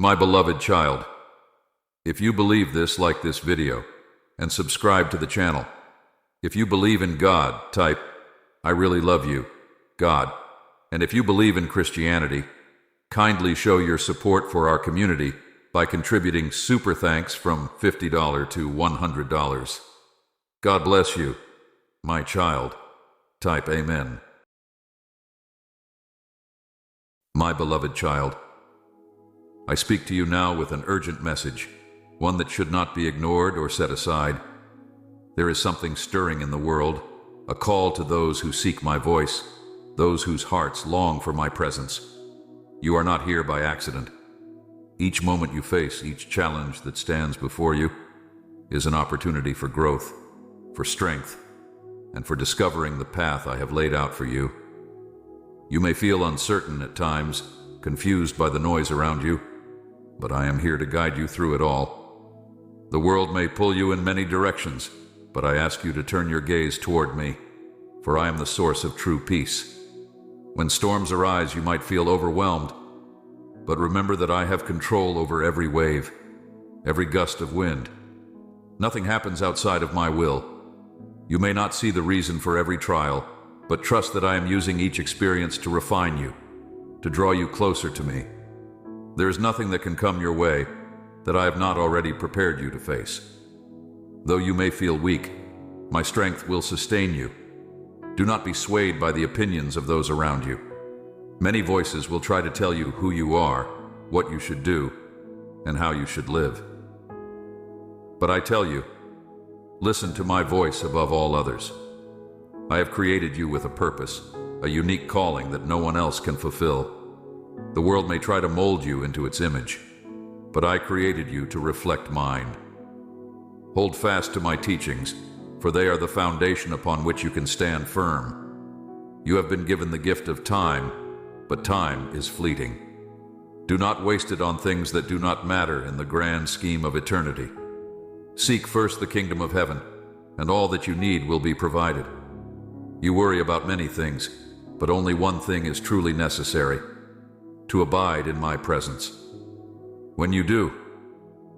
My beloved child, if you believe this, like this video and subscribe to the channel. If you believe in God, type, "I really love you, God." And if you believe in Christianity, kindly show your support for our community by contributing super thanks from $50 to $100. God bless you, my child. Type Amen. My beloved child, I speak to you now with an urgent message, one that should not be ignored or set aside. There is something stirring in the world, a call to those who seek my voice, those whose hearts long for my presence. You are not here by accident. Each moment you face, each challenge that stands before you, is an opportunity for growth, for strength, and for discovering the path I have laid out for you. You may feel uncertain at times, confused by the noise around you, but I am here to guide you through it all. The world may pull you in many directions, but I ask you to turn your gaze toward me, for I am the source of true peace. When storms arise, you might feel overwhelmed, but remember that I have control over every wave, every gust of wind. Nothing happens outside of my will. You may not see the reason for every trial, but trust that I am using each experience to refine you, to draw you closer to me. There is nothing that can come your way that I have not already prepared you to face. Though you may feel weak, my strength will sustain you. Do not be swayed by the opinions of those around you. Many voices will try to tell you who you are, what you should do, and how you should live. But I tell you, listen to my voice above all others. I have created you with a purpose, a unique calling that no one else can fulfill. The world may try to mold you into its image, but I created you to reflect mine. Hold fast to my teachings, for they are the foundation upon which you can stand firm. You have been given the gift of time, but time is fleeting. Do not waste it on things that do not matter in the grand scheme of eternity. Seek first the kingdom of heaven, and all that you need will be provided. You worry about many things, but only one thing is truly necessary: to abide in my presence. When you do,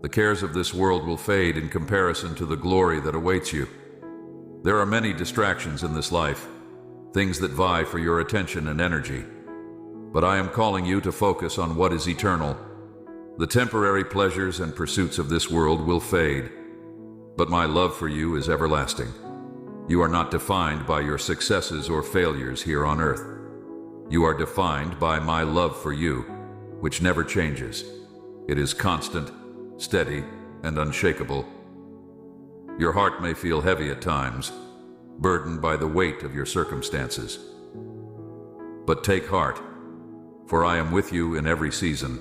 the cares of this world will fade in comparison to the glory that awaits you. There are many distractions in this life, things that vie for your attention and energy. But I am calling you to focus on what is eternal. The temporary pleasures and pursuits of this world will fade, but my love for you is everlasting. You are not defined by your successes or failures here on earth. You are defined by my love for you, which never changes. It is constant, steady, and unshakable. Your heart may feel heavy at times, burdened by the weight of your circumstances. But take heart, for I am with you in every season.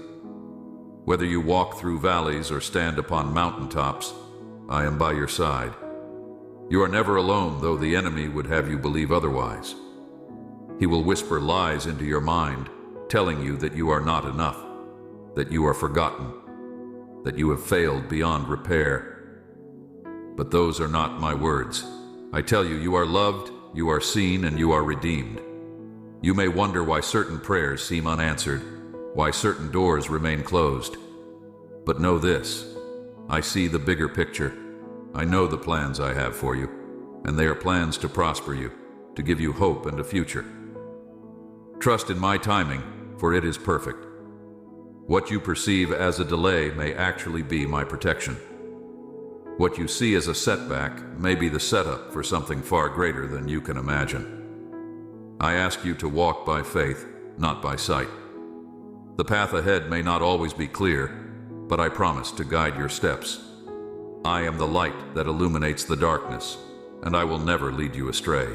Whether you walk through valleys or stand upon mountaintops, I am by your side. You are never alone, though the enemy would have you believe otherwise. He will whisper lies into your mind, telling you that you are not enough, that you are forgotten, that you have failed beyond repair. But those are not my words. I tell you, you are loved, you are seen, and you are redeemed. You may wonder why certain prayers seem unanswered, why certain doors remain closed. But know this: I see the bigger picture. I know the plans I have for you, and they are plans to prosper you, to give you hope and a future. Trust in my timing, for it is perfect. What you perceive as a delay may actually be my protection. What you see as a setback may be the setup for something far greater than you can imagine. I ask you to walk by faith, not by sight. The path ahead may not always be clear, but I promise to guide your steps. I am the light that illuminates the darkness, and I will never lead you astray.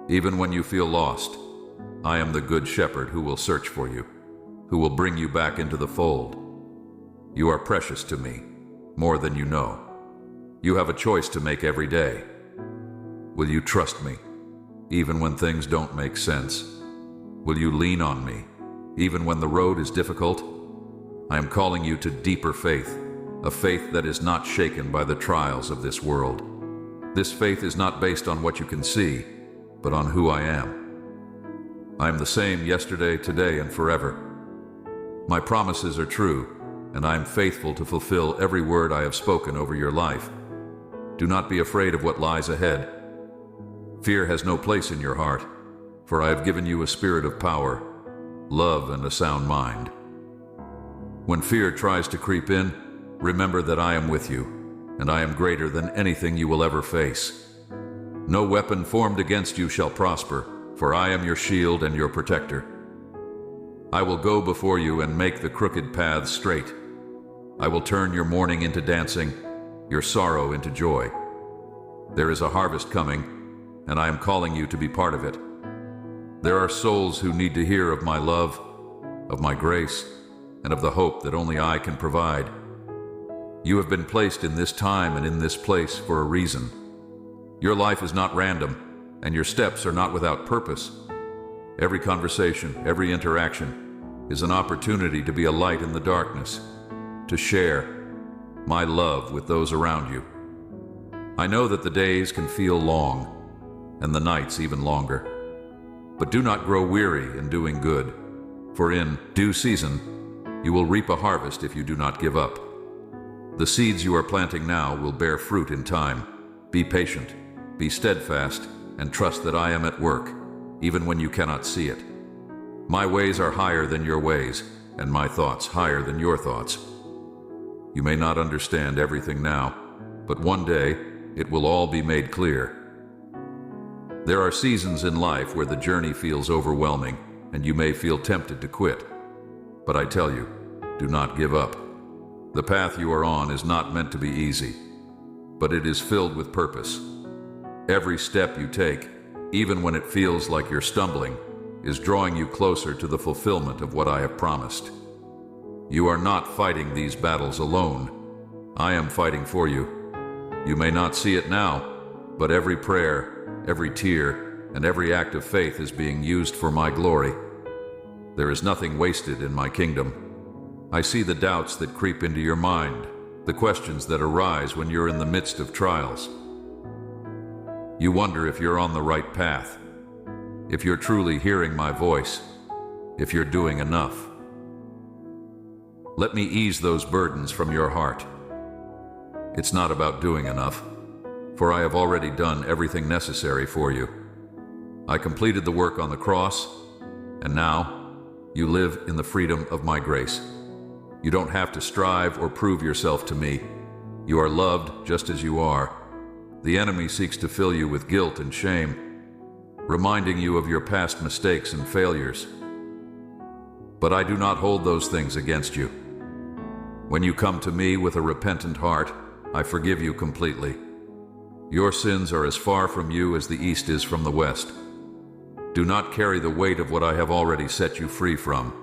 Even when you feel lost, I am the good shepherd who will search for you, who will bring you back into the fold. You are precious to me, more than you know. You have a choice to make every day. Will you trust me, even when things don't make sense? Will you lean on me, even when the road is difficult? I am calling you to deeper faith, a faith that is not shaken by the trials of this world. This faith is not based on what you can see, but on who I am. I am the same yesterday, today, and forever. My promises are true, and I am faithful to fulfill every word I have spoken over your life. Do not be afraid of what lies ahead. Fear has no place in your heart, for I have given you a spirit of power, love, and a sound mind. When fear tries to creep in, remember that I am with you, and I am greater than anything you will ever face. No weapon formed against you shall prosper, for I am your shield and your protector. I will go before you and make the crooked paths straight. I will turn your mourning into dancing, your sorrow into joy. There is a harvest coming, and I am calling you to be part of it. There are souls who need to hear of my love, of my grace, and of the hope that only I can provide. You have been placed in this time and in this place for a reason. Your life is not random, and your steps are not without purpose. Every conversation, every interaction is an opportunity to be a light in the darkness, to share my love with those around you. I know that the days can feel long, and the nights even longer. But do not grow weary in doing good, for in due season you will reap a harvest if you do not give up. The seeds you are planting now will bear fruit in time. Be patient, be steadfast, and trust that I am at work, even when you cannot see it. My ways are higher than your ways, and my thoughts higher than your thoughts. You may not understand everything now, but one day it will all be made clear. There are seasons in life where the journey feels overwhelming, and you may feel tempted to quit. But I tell you, do not give up. The path you are on is not meant to be easy, but it is filled with purpose. Every step you take, even when it feels like you're stumbling, is drawing you closer to the fulfillment of what I have promised. You are not fighting these battles alone. I am fighting for you. You may not see it now, but every prayer, every tear, and every act of faith is being used for my glory. There is nothing wasted in my kingdom. I see the doubts that creep into your mind, the questions that arise when you're in the midst of trials. You wonder if you're on the right path, if you're truly hearing my voice, if you're doing enough. Let me ease those burdens from your heart. It's not about doing enough, for I have already done everything necessary for you. I completed the work on the cross, and now you live in the freedom of my grace. You don't have to strive or prove yourself to me. You are loved just as you are. The enemy seeks to fill you with guilt and shame, reminding you of your past mistakes and failures. But I do not hold those things against you. When you come to me with a repentant heart, I forgive you completely. Your sins are as far from you as the east is from the west. Do not carry the weight of what I have already set you free from.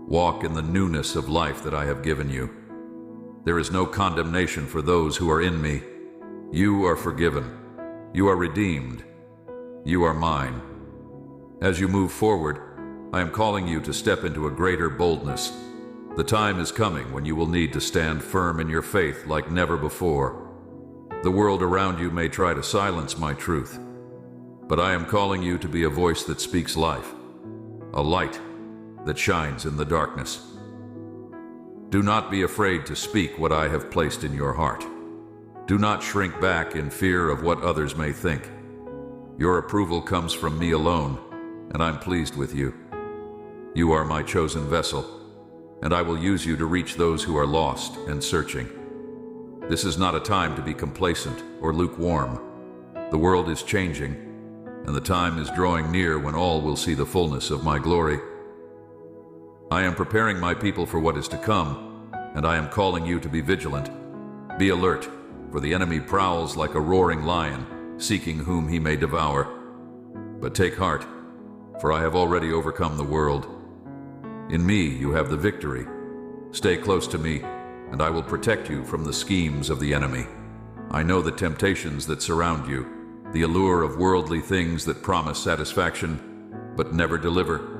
Walk in the newness of life that I have given you. There is no condemnation for those who are in me. You are forgiven. You are redeemed. You are mine. As you move forward, I am calling you to step into a greater boldness. The time is coming when you will need to stand firm in your faith like never before. The world around you may try to silence my truth, but I am calling you to be a voice that speaks life, a light that shines in the darkness. Do not be afraid to speak what I have placed in your heart. Do not shrink back in fear of what others may think. Your approval comes from me alone, and I'm pleased with you. You are my chosen vessel, and I will use you to reach those who are lost and searching. This is not a time to be complacent or lukewarm. The world is changing, and the time is drawing near when all will see the fullness of my glory. I am preparing my people for what is to come, and I am calling you to be vigilant. Be alert, for the enemy prowls like a roaring lion, seeking whom he may devour. But take heart, for I have already overcome the world. In me you have the victory. Stay close to me, and I will protect you from the schemes of the enemy. I know the temptations that surround you, the allure of worldly things that promise satisfaction, but never deliver.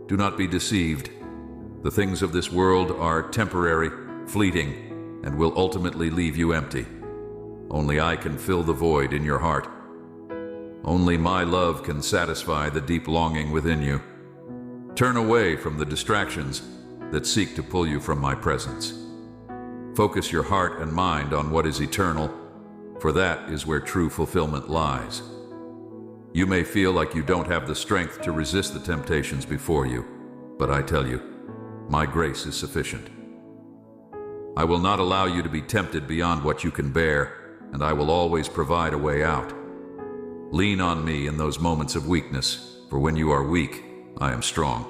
Do not be deceived. The things of this world are temporary, fleeting, and will ultimately leave you empty. Only I can fill the void in your heart. Only my love can satisfy the deep longing within you. Turn away from the distractions that seek to pull you from my presence. Focus your heart and mind on what is eternal, for that is where true fulfillment lies. You may feel like you don't have the strength to resist the temptations before you, but I tell you, my grace is sufficient. I will not allow you to be tempted beyond what you can bear, and I will always provide a way out. Lean on me in those moments of weakness, for when you are weak, I am strong.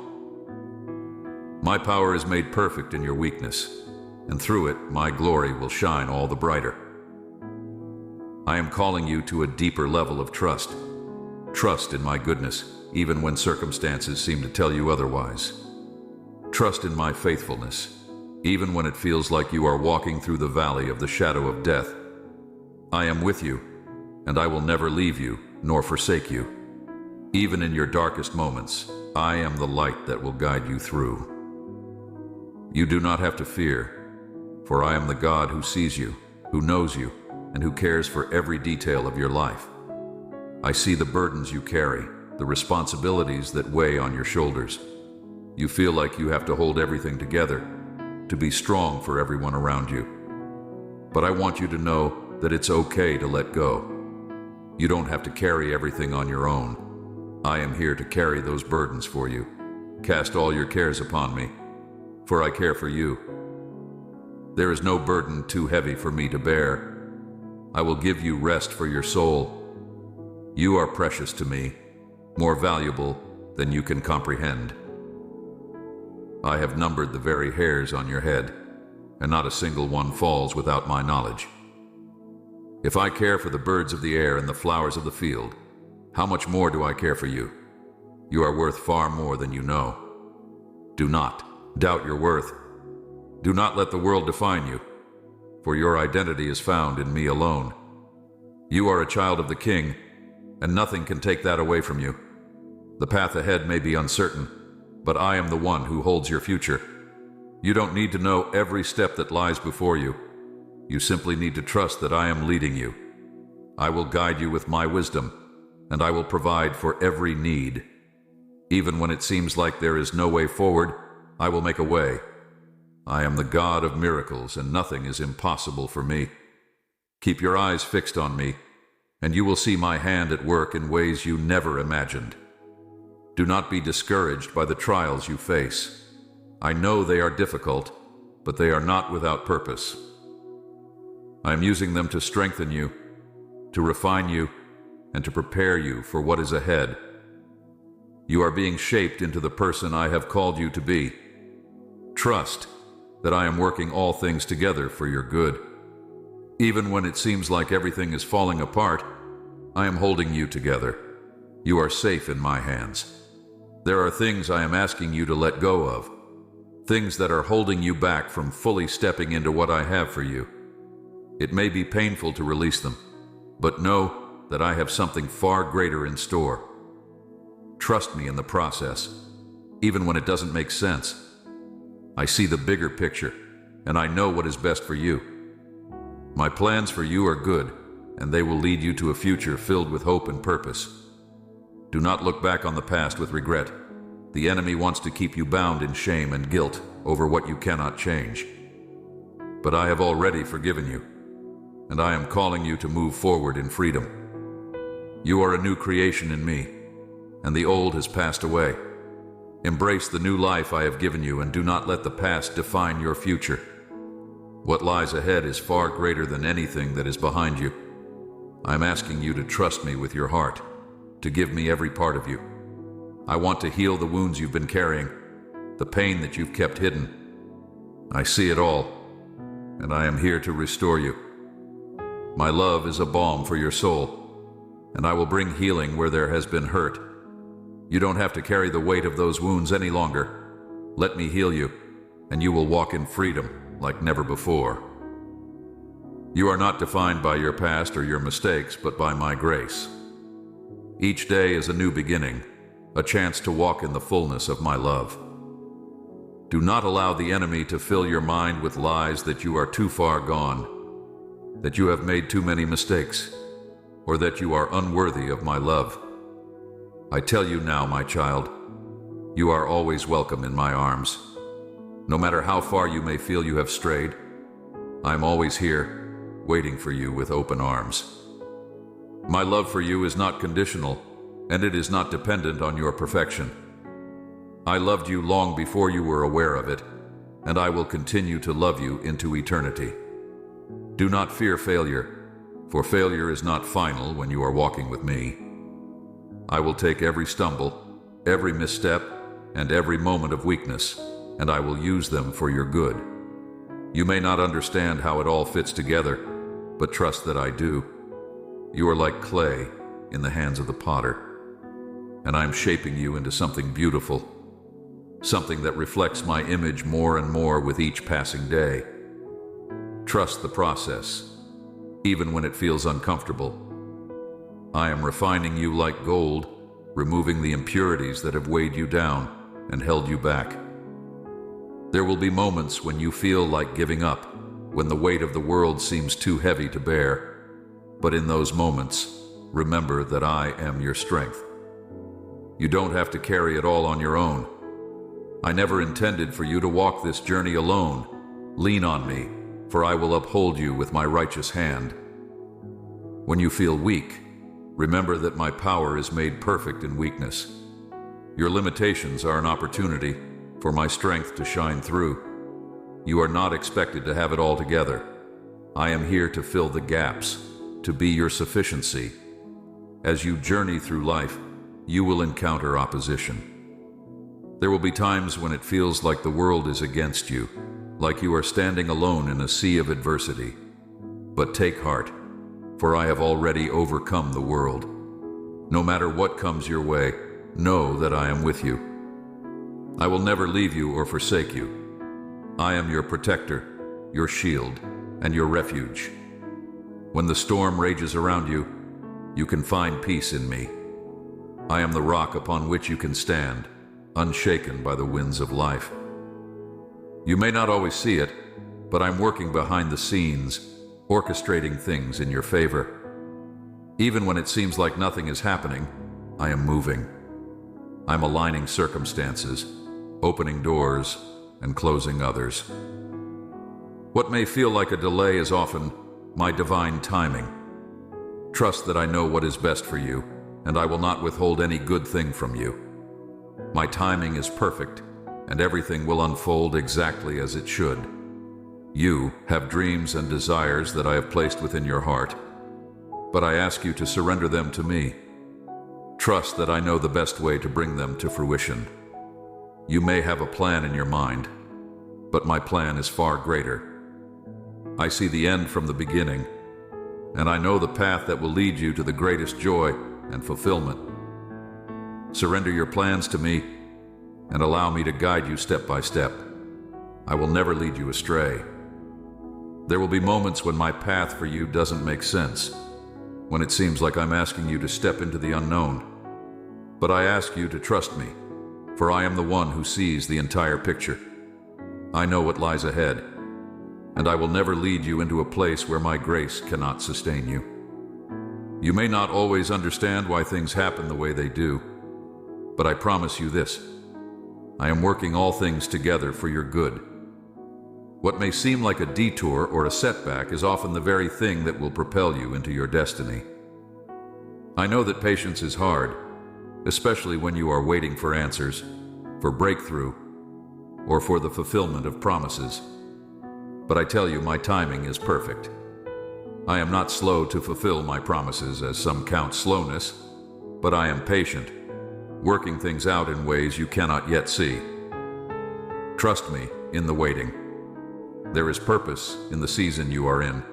My power is made perfect in your weakness, and through it my glory will shine all the brighter. I am calling you to a deeper level of trust. Trust in my goodness, even when circumstances seem to tell you otherwise. Trust in my faithfulness, even when it feels like you are walking through the valley of the shadow of death. I am with you, and I will never leave you nor forsake you. Even in your darkest moments, I am the light that will guide you through. You do not have to fear, for I am the God who sees you, who knows you, and who cares for every detail of your life. I see the burdens you carry, the responsibilities that weigh on your shoulders. You feel like you have to hold everything together, to be strong for everyone around you. But I want you to know that it's okay to let go. You don't have to carry everything on your own. I am here to carry those burdens for you. Cast all your cares upon me, for I care for you. There is no burden too heavy for me to bear. I will give you rest for your soul. You are precious to me, more valuable than you can comprehend. I have numbered the very hairs on your head, and not a single one falls without my knowledge. If I care for the birds of the air and the flowers of the field, how much more do I care for you? You are worth far more than you know. Do not doubt your worth. Do not let the world define you, for your identity is found in me alone. You are a child of the King, and nothing can take that away from you. The path ahead may be uncertain, but I am the one who holds your future. You don't need to know every step that lies before you. You simply need to trust that I am leading you. I will guide you with my wisdom, and I will provide for every need. Even when it seems like there is no way forward, I will make a way. I am the God of miracles, and nothing is impossible for me. Keep your eyes fixed on me, and you will see my hand at work in ways you never imagined. Do not be discouraged by the trials you face. I know they are difficult, but they are not without purpose. I am using them to strengthen you, to refine you, and to prepare you for what is ahead. You are being shaped into the person I have called you to be. Trust that I am working all things together for your good. Even when it seems like everything is falling apart, I am holding you together. You are safe in my hands. There are things I am asking you to let go of, things that are holding you back from fully stepping into what I have for you. It may be painful to release them, but know that I have something far greater in store. Trust me in the process, even when it doesn't make sense. I see the bigger picture, and I know what is best for you. My plans for you are good, and they will lead you to a future filled with hope and purpose. Do not look back on the past with regret. The enemy wants to keep you bound in shame and guilt over what you cannot change. But I have already forgiven you, and I am calling you to move forward in freedom. You are a new creation in me, and the old has passed away. Embrace the new life I have given you, and do not let the past define your future. What lies ahead is far greater than anything that is behind you. I am asking you to trust me with your heart, to give me every part of you. I want to heal the wounds you've been carrying, the pain that you've kept hidden. I see it all, and I am here to restore you. My love is a balm for your soul, and I will bring healing where there has been hurt. You don't have to carry the weight of those wounds any longer. Let me heal you, and you will walk in freedom like never before. You are not defined by your past or your mistakes, but by my grace. Each day is a new beginning, a chance to walk in the fullness of my love. Do not allow the enemy to fill your mind with lies that you are too far gone, that you have made too many mistakes, or that you are unworthy of my love. I tell you now, my child, you are always welcome in my arms. No matter how far you may feel you have strayed, I am always here, waiting for you with open arms. My love for you is not conditional, and it is not dependent on your perfection. I loved you long before you were aware of it, and I will continue to love you into eternity. Do not fear failure, for failure is not final when you are walking with me. I will take every stumble, every misstep, and every moment of weakness, and I will use them for your good. You may not understand how it all fits together, but trust that I do. You are like clay in the hands of the potter, and I am shaping you into something beautiful, something that reflects my image more and more with each passing day. Trust the process, even when it feels uncomfortable. I am refining you like gold, removing the impurities that have weighed you down and held you back. There will be moments when you feel like giving up, when the weight of the world seems too heavy to bear. But in those moments, remember that I am your strength. You don't have to carry it all on your own. I never intended for you to walk this journey alone. Lean on me, for I will uphold you with my righteous hand. When you feel weak, remember that my power is made perfect in weakness. Your limitations are an opportunity for my strength to shine through. You are not expected to have it all together. I am here to fill the gaps, to be your sufficiency. As you journey through life, you will encounter opposition. There will be times when it feels like the world is against you, like you are standing alone in a sea of adversity. But take heart, for I have already overcome the world. No matter what comes your way, know that I am with you. I will never leave you or forsake you. I am your protector, your shield, and your refuge. When the storm rages around you, you can find peace in me. I am the rock upon which you can stand, unshaken by the winds of life. You may not always see it, but I'm working behind the scenes, orchestrating things in your favor. Even when it seems like nothing is happening, I am moving. I'm aligning circumstances, opening doors, and closing others. What may feel like a delay is often my divine timing. Trust that I know what is best for you, and I will not withhold any good thing from you. My timing is perfect, and everything will unfold exactly as it should. You have dreams and desires that I have placed within your heart, but I ask you to surrender them to me. Trust that I know the best way to bring them to fruition. You may have a plan in your mind, but my plan is far greater. I see the end from the beginning, and I know the path that will lead you to the greatest joy and fulfillment. Surrender your plans to me and allow me to guide you step by step. I will never lead you astray. There will be moments when my path for you doesn't make sense, when it seems like I'm asking you to step into the unknown. But I ask you to trust me, for I am the one who sees the entire picture. I know what lies ahead, and I will never lead you into a place where my grace cannot sustain you. You may not always understand why things happen the way they do, but I promise you this: I am working all things together for your good. What may seem like a detour or a setback is often the very thing that will propel you into your destiny. I know that patience is hard, especially when you are waiting for answers, for breakthrough, or for the fulfillment of promises. But I tell you, my timing is perfect. I am not slow to fulfill my promises, as some count slowness, but I am patient, working things out in ways you cannot yet see. Trust me in the waiting. There is purpose in the season you are in,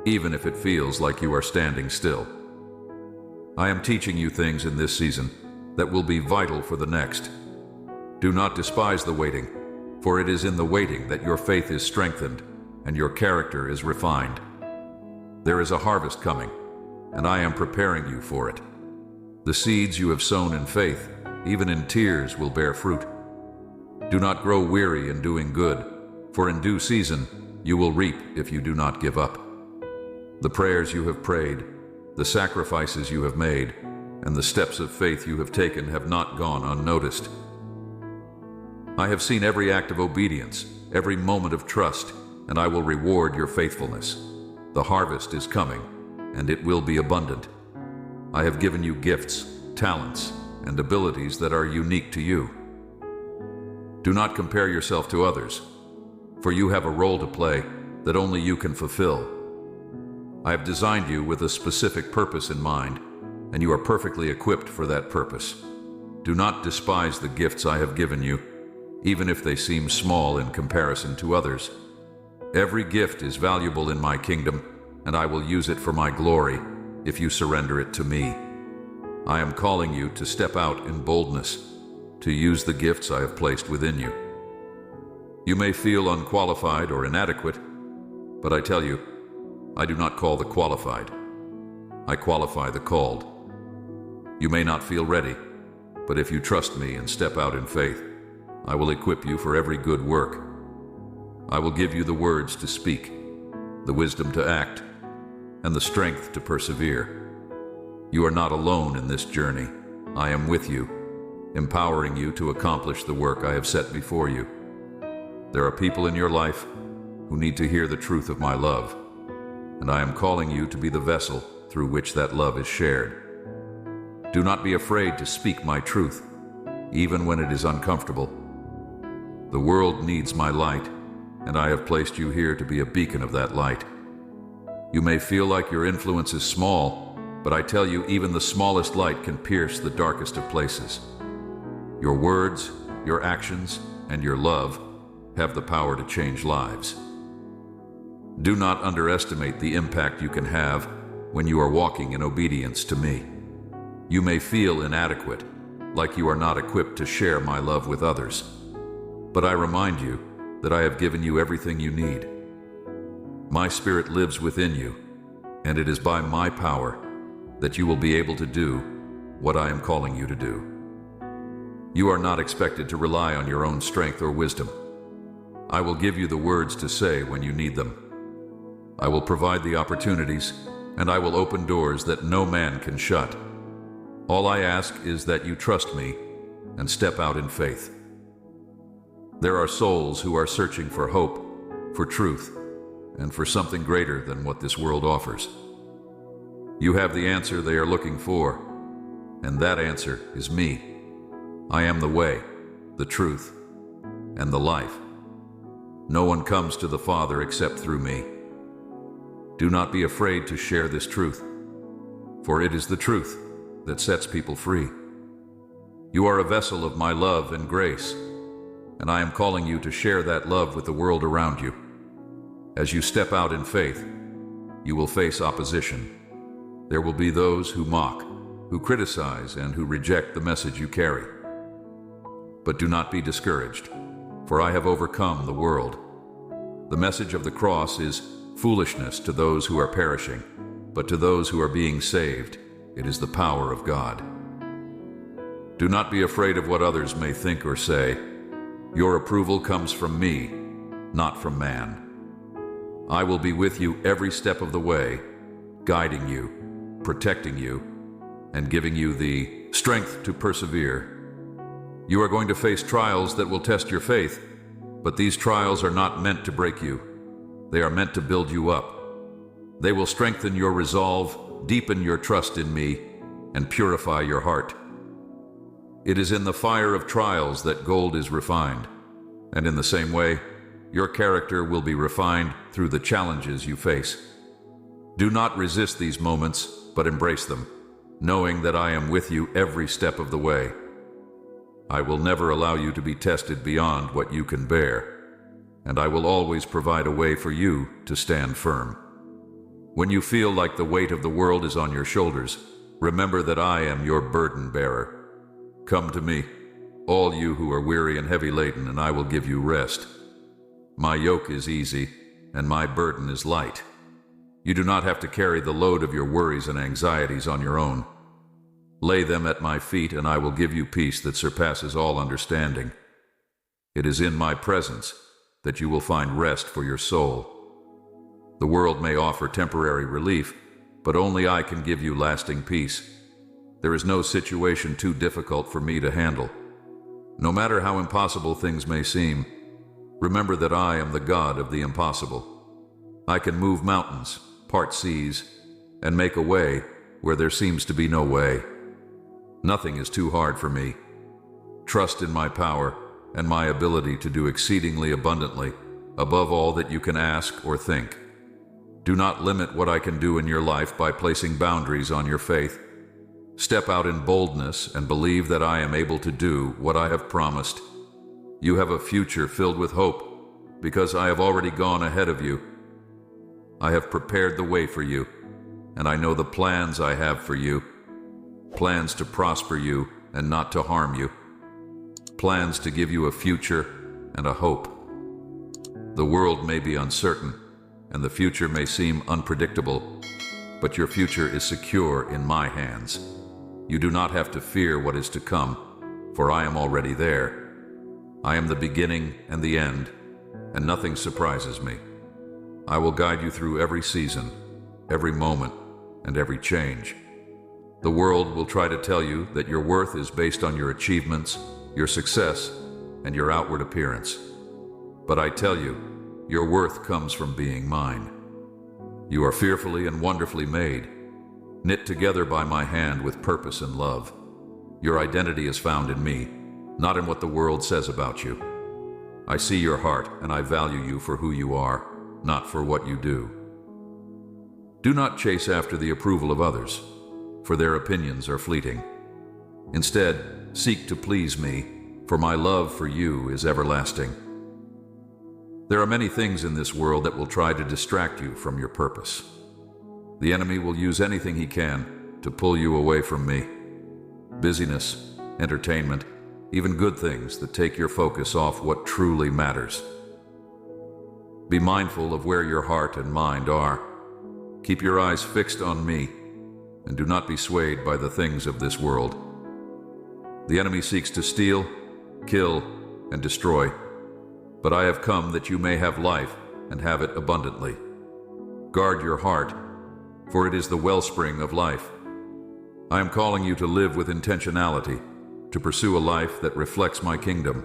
even if it feels like you are standing still. I am teaching you things in this season that will be vital for the next. Do not despise the waiting, for it is in the waiting that your faith is strengthened and your character is refined. There is a harvest coming, and I am preparing you for it. The seeds you have sown in faith, even in tears, will bear fruit. Do not grow weary in doing good, for in due season you will reap if you do not give up. The prayers you have prayed, the sacrifices you have made, and the steps of faith you have taken have not gone unnoticed. I have seen every act of obedience, every moment of trust, and I will reward your faithfulness. The harvest is coming, and it will be abundant. I have given you gifts, talents, and abilities that are unique to you. Do not compare yourself to others, for you have a role to play that only you can fulfill. I have designed you with a specific purpose in mind, and you are perfectly equipped for that purpose. Do not despise the gifts I have given you, even if they seem small in comparison to others. Every gift is valuable in my kingdom, and I will use it for my glory if you surrender it to me. I am calling you to step out in boldness, to use the gifts I have placed within you. You may feel unqualified or inadequate, but I tell you, I do not call the qualified. I qualify the called. You may not feel ready, but if you trust me and step out in faith, I will equip you for every good work. I will give you the words to speak, the wisdom to act, and the strength to persevere. You are not alone in this journey. I am with you, empowering you to accomplish the work I have set before you. There are people in your life who need to hear the truth of my love, and I am calling you to be the vessel through which that love is shared. Do not be afraid to speak my truth, even when it is uncomfortable. The world needs my light, and I have placed you here to be a beacon of that light. You may feel like your influence is small, but I tell you, even the smallest light can pierce the darkest of places. Your words, your actions, and your love have the power to change lives. Do not underestimate the impact you can have when you are walking in obedience to me. You may feel inadequate, like you are not equipped to share my love with others. But I remind you that I have given you everything you need. My Spirit lives within you, and it is by my power that you will be able to do what I am calling you to do. You are not expected to rely on your own strength or wisdom. I will give you the words to say when you need them. I will provide the opportunities, and I will open doors that no man can shut. All I ask is that you trust me and step out in faith. There are souls who are searching for hope, for truth, and for something greater than what this world offers. You have the answer they are looking for, and that answer is me. I am the way, the truth, and the life. No one comes to the Father except through me. Do not be afraid to share this truth, for it is the truth that sets people free. You are a vessel of my love and grace, and I am calling you to share that love with the world around you. As you step out in faith, you will face opposition. There will be those who mock, who criticize, and who reject the message you carry. But do not be discouraged, for I have overcome the world. The message of the cross is foolishness to those who are perishing, but to those who are being saved, it is the power of God. Do not be afraid of what others may think or say. Your approval comes from me, not from man. I will be with you every step of the way, guiding you, protecting you, and giving you the strength to persevere. You are going to face trials that will test your faith, but these trials are not meant to break you. They are meant to build you up. They will strengthen your resolve, deepen your trust in me, and purify your heart. It is in the fire of trials that gold is refined, and in the same way, your character will be refined through the challenges you face. Do not resist these moments, but embrace them, knowing that I am with you every step of the way. I will never allow you to be tested beyond what you can bear, and I will always provide a way for you to stand firm. When you feel like the weight of the world is on your shoulders, remember that I am your burden bearer. Come to me, all you who are weary and heavy laden, and I will give you rest. My yoke is easy, and my burden is light. You do not have to carry the load of your worries and anxieties on your own. Lay them at my feet, and I will give you peace that surpasses all understanding. It is in my presence that you will find rest for your soul. The world may offer temporary relief, but only I can give you lasting peace. There is no situation too difficult for me to handle. No matter how impossible things may seem, remember that I am the God of the impossible. I can move mountains, part seas, and make a way where there seems to be no way. Nothing is too hard for me. Trust in my power and my ability to do exceedingly abundantly, above all that you can ask or think. Do not limit what I can do in your life by placing boundaries on your faith. Step out in boldness and believe that I am able to do what I have promised. You have a future filled with hope because I have already gone ahead of you. I have prepared the way for you, and I know the plans I have for you. Plans to prosper you and not to harm you. Plans to give you a future and a hope. The world may be uncertain, and the future may seem unpredictable, but your future is secure in my hands. You do not have to fear what is to come, for I am already there. I am the beginning and the end, and nothing surprises me. I will guide you through every season, every moment, and every change. The world will try to tell you that your worth is based on your achievements, your success, and your outward appearance. But I tell you, your worth comes from being mine. You are fearfully and wonderfully made, knit together by my hand with purpose and love. Your identity is found in me, not in what the world says about you. I see your heart, and I value you for who you are, not for what you do. Do not chase after the approval of others, for their opinions are fleeting. Instead, seek to please me, for my love for you is everlasting. There are many things in this world that will try to distract you from your purpose. The enemy will use anything he can to pull you away from me. Busyness, entertainment, even good things that take your focus off what truly matters. Be mindful of where your heart and mind are. Keep your eyes fixed on me, and do not be swayed by the things of this world. The enemy seeks to steal, kill, and destroy, but I have come that you may have life and have it abundantly. Guard your heart, for it is the wellspring of life. I am calling you to live with intentionality, to pursue a life that reflects my kingdom.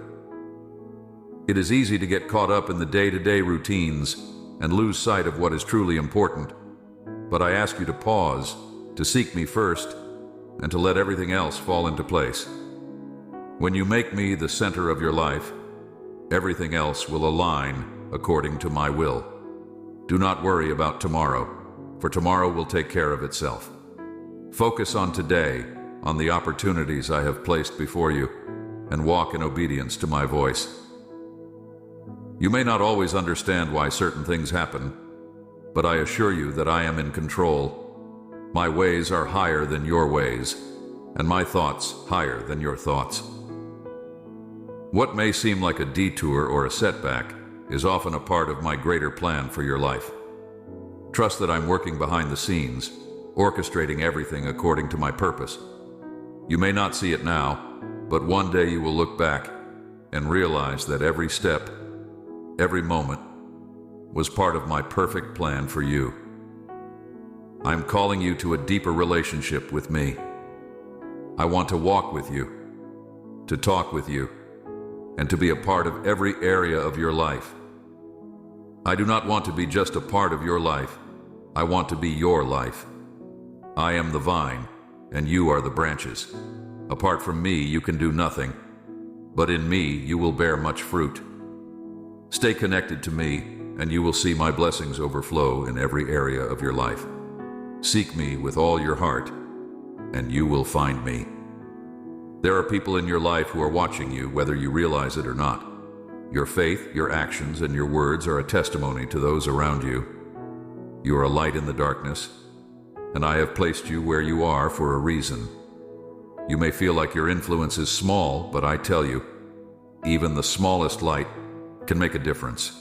It is easy to get caught up in the day-to-day routines and lose sight of what is truly important, but I ask you to pause, to seek me first, and to let everything else fall into place. When you make me the center of your life, everything else will align according to my will. Do not worry about tomorrow, for tomorrow will take care of itself. Focus on today, on the opportunities I have placed before you, and walk in obedience to my voice. You may not always understand why certain things happen, but I assure you that I am in control. My ways are higher than your ways, and my thoughts higher than your thoughts. What may seem like a detour or a setback is often a part of my greater plan for your life. Trust that I'm working behind the scenes, orchestrating everything according to my purpose. You may not see it now, but one day you will look back and realize that every step, every moment, was part of my perfect plan for you. I'm calling you to a deeper relationship with me. I want to walk with you, to talk with you, and to be a part of every area of your life. I do not want to be just a part of your life. I want to be your life. I am the vine, and you are the branches. Apart from me, you can do nothing, but in me you will bear much fruit. Stay connected to me, and you will see my blessings overflow in every area of your life. Seek me with all your heart, and you will find me. There are people in your life who are watching you, whether you realize it or not. Your faith, your actions, and your words are a testimony to those around you. You are a light in the darkness, and I have placed you where you are for a reason. You may feel like your influence is small, but I tell you, even the smallest light can make a difference.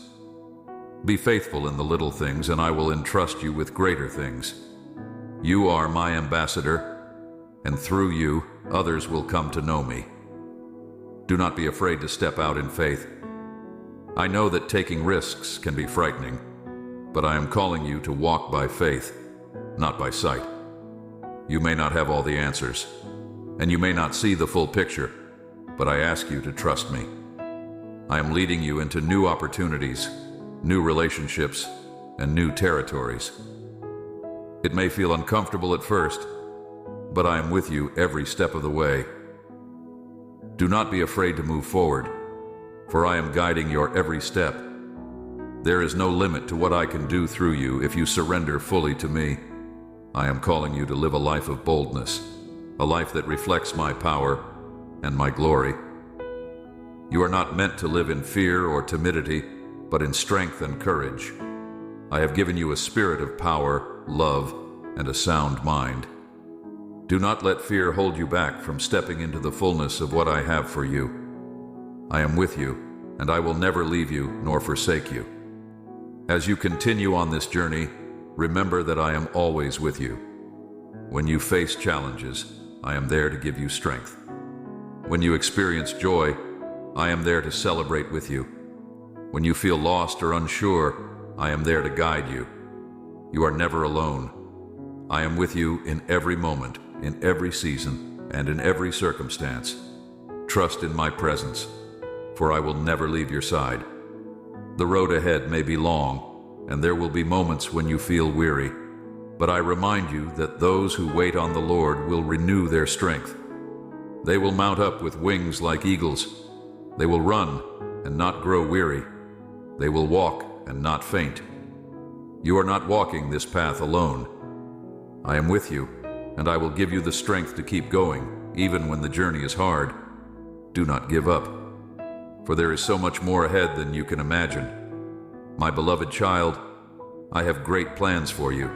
Be faithful in the little things, and I will entrust you with greater things. You are my ambassador, and through you, others will come to know me. Do not be afraid to step out in faith. I know that taking risks can be frightening, but I am calling you to walk by faith, not by sight. You may not have all the answers, and you may not see the full picture, but I ask you to trust me. I am leading you into new opportunities, new relationships, and new territories. It may feel uncomfortable at first, but I am with you every step of the way. Do not be afraid to move forward, for I am guiding your every step. There is no limit to what I can do through you if you surrender fully to me. I am calling you to live a life of boldness, a life that reflects my power and my glory. You are not meant to live in fear or timidity, but in strength and courage. I have given you a spirit of power, love, and a sound mind. Do not let fear hold you back from stepping into the fullness of what I have for you. I am with you, and I will never leave you nor forsake you. As you continue on this journey, remember that I am always with you. When you face challenges, I am there to give you strength. When you experience joy, I am there to celebrate with you. When you feel lost or unsure, I am there to guide you. You are never alone. I am with you in every moment, in every season, and in every circumstance. Trust in my presence, for I will never leave your side. The road ahead may be long, and there will be moments when you feel weary, but I remind you that those who wait on the Lord will renew their strength. They will mount up with wings like eagles. They will run and not grow weary. They will walk and not faint. You are not walking this path alone. I am with you, and I will give you the strength to keep going, even when the journey is hard. Do not give up, for there is so much more ahead than you can imagine. My beloved child, I have great plans for you,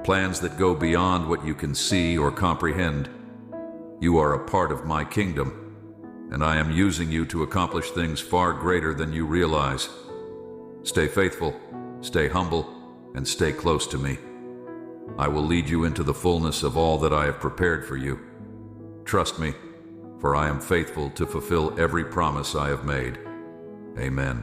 plans that go beyond what you can see or comprehend. You are a part of my kingdom, and I am using you to accomplish things far greater than you realize. Stay faithful, stay humble, and stay close to me. I will lead you into the fullness of all that I have prepared for you. Trust me, for I am faithful to fulfill every promise I have made. Amen.